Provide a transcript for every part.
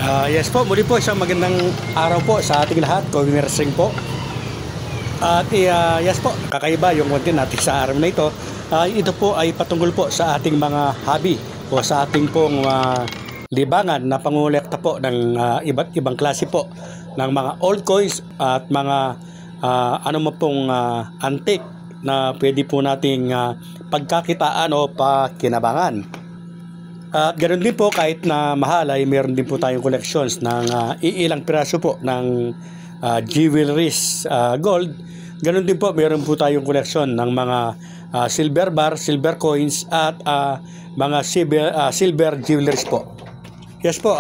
Yes po, muli po isang magandang araw po sa ating lahat, Cowinersing po. At yes po, kakaiba yung content natin sa araw na ito. Ito po ay patungkol po sa ating mga hobby o sa ating pong libangan na pangolekta po ng iba't ibang klase po ng mga old coins at mga ano mo pong antique na pwede po nating pagkakitaan o pakinabangan. At ganoon din po, kahit na mahal ay meron din po tayong collections ng iilang piraso po ng jewelries gold. Ganoon din po, meron po tayong collection ng mga silver bar, silver coins at mga silver jewelries po. Yes po,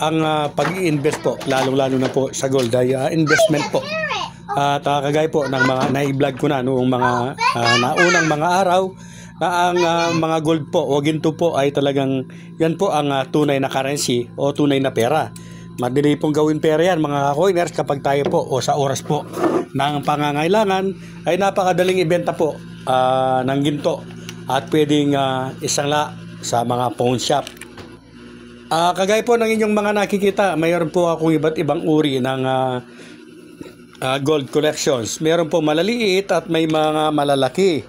ang pag-i-invest po, lalong-lalo na po sa gold ay investment po. At kagaya po ng mga na-vlog ko na noong mga naunang mga araw, na ang mga gold po o ginto po ay talagang yan po ang tunay na currency o tunay na pera. Madali pong gawin pera yan mga coiners kapag tayo po o sa oras po ng pangangailangan ay napakadaling ibenta po ng ginto at pwedeng isangla sa mga pawn shop. Kagaya po ng inyong mga nakikita, mayroon po akong iba't ibang uri ng gold collections. Mayroon po malaliit at may mga malalaki.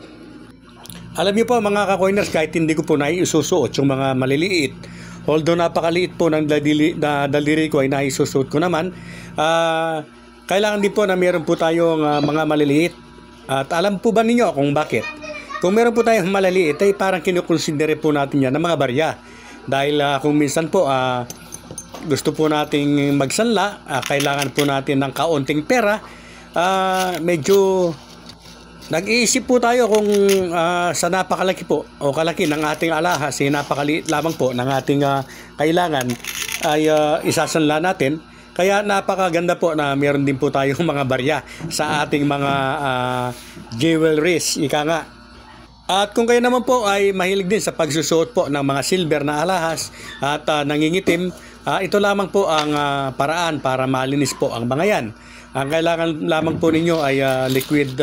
Alam niyo po mga ka-coiners, kahit hindi ko po naiisusuot yung mga maliliit, although napakaliit po ng daliri ko ay naisusuot ko naman, kailangan din po na meron po tayong mga maliliit. At alam po ba ninyo kung bakit? Kung meron po tayong maliliit ay parang kinukonsidere po natin yan ng mga barya. Dahil kung minsan po gusto po nating magsanla, kailangan po natin ng kaunting pera, medyo nag-iisip po tayo kung sa napakalaki po o kalaki ng ating alahas, napakaliit lamang po ng ating kailangan ay isasanla natin. Kaya napakaganda po na meron din po tayong mga barya sa ating mga jewelries, ika nga. At kung kayo naman po ay mahilig din sa pagsusuot po ng mga silver na alahas at nangingitim, ito lamang po ang paraan para malinis po ang mga yan. Ang kailangan lamang po ninyo ay liquid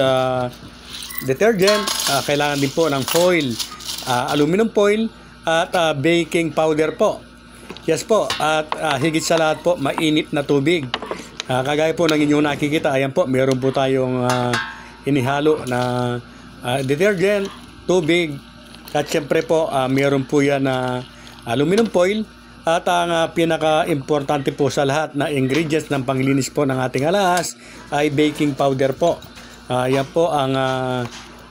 detergent, kailangan din po ng foil, aluminum foil at baking powder po. Yes po, at higit sa lahat po, mainit na tubig. Kagaya po ng inyong nakikita, ayan po, meron po tayong inihalo na detergent, tubig, at syempre po, meron po yan na aluminum foil. At ang pinaka-importante po sa lahat na ingredients ng panglilinis po ng ating alahas ay baking powder po. Yan po ang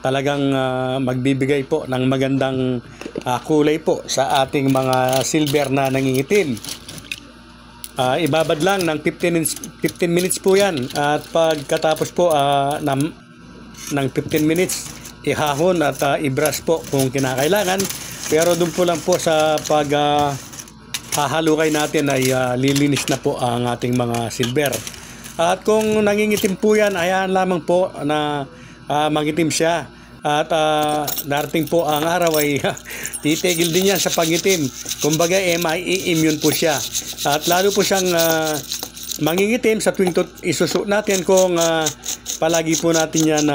talagang magbibigay po ng magandang kulay po sa ating mga silver na nangingitim. Ibabad lang ng 15 minutes po yan. At pagkatapos po ng 15 minutes, ihahon at i-brush po kung kinakailangan. Pero doon po lang po sa hahalukay natin ay lilinis na po ang ating mga silver. At kung nangingitim po yan, ayan lamang po na mangitim siya. At darating po ang araw ay titigil din yan sa pangitim. Kumbaga immune po siya. At lalo po siyang mangingitim sa tuwing isusuot natin kung palagi po natin yan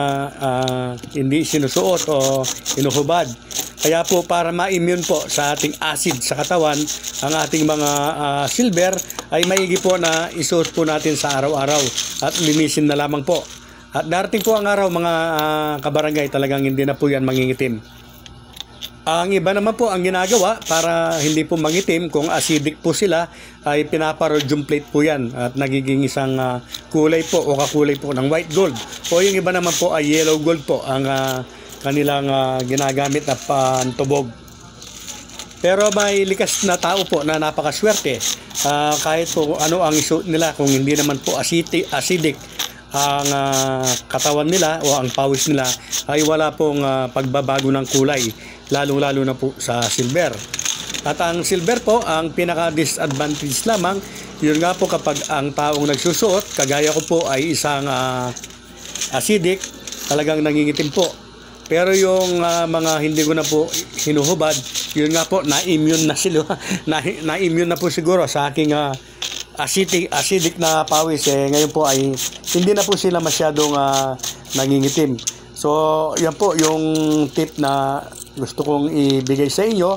hindi sinusuot o inuhubad. Kaya po para ma-immune po sa ating acid sa katawan, ang ating mga silver ay maigi po na isuot po natin sa araw-araw at linisin na lamang po. At darating po ang araw mga kabarangay, talagang hindi na po yan mangingitim. Ang iba naman po ang ginagawa para hindi po mangitim, kung acidic po sila, ay pinapa-rhodium plate po yan at nagiging isang kulay po o kakulay po ng white gold. O yung iba naman po ay yellow gold po ang kanilang ginagamit na pantubog. Pero may likas na tao po na napakaswerte, kahit po ano ang isuot nila, kung hindi naman po acidic ang katawan nila o ang pawis nila, ay wala pong pagbabago ng kulay, lalong-lalo na po sa silver. At ang silver po, ang pinaka-disadvantage lamang, yun nga po kapag ang taong nagsusuot, kagaya ko po ay isang acidic, talagang nangingitim po. Pero yung mga hindi ko na po hinuhubad, yun nga po, na-immune na sila. Na-immune na po siguro sa aking acidic na pawis. Ngayon po ay hindi na po sila masyadong nangingitim. So, yan po yung tip na gusto kong ibigay sa inyo.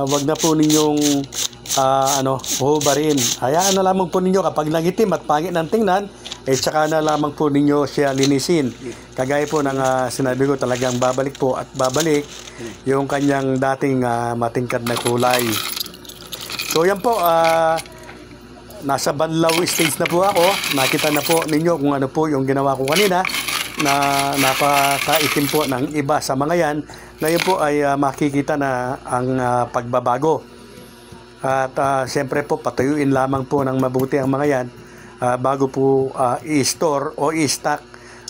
wag na po ninyong hubarin. Hayaan na lamang po ninyo kapag nangitim at pangit ng tingnan, tsaka na lamang po ninyo siya linisin. Kagaya po ng sinabi ko, talagang babalik po at babalik yung kanyang dating matingkad na kulay. So yan po, nasa banlaw stage na po ako. Nakita na po ninyo kung ano po yung ginawa ko kanina na napakaitim po ng iba sa mga yan. Ngayon po ay makikita na ang pagbabago. At siyempre po patuyuin lamang po ng mabuti ang mga yan bago po i-store o i-stock.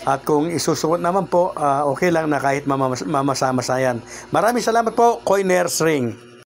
At kung isusuot naman po, okay lang na kahit mamasa-masa yan. Maraming salamat po, Coiners Ring.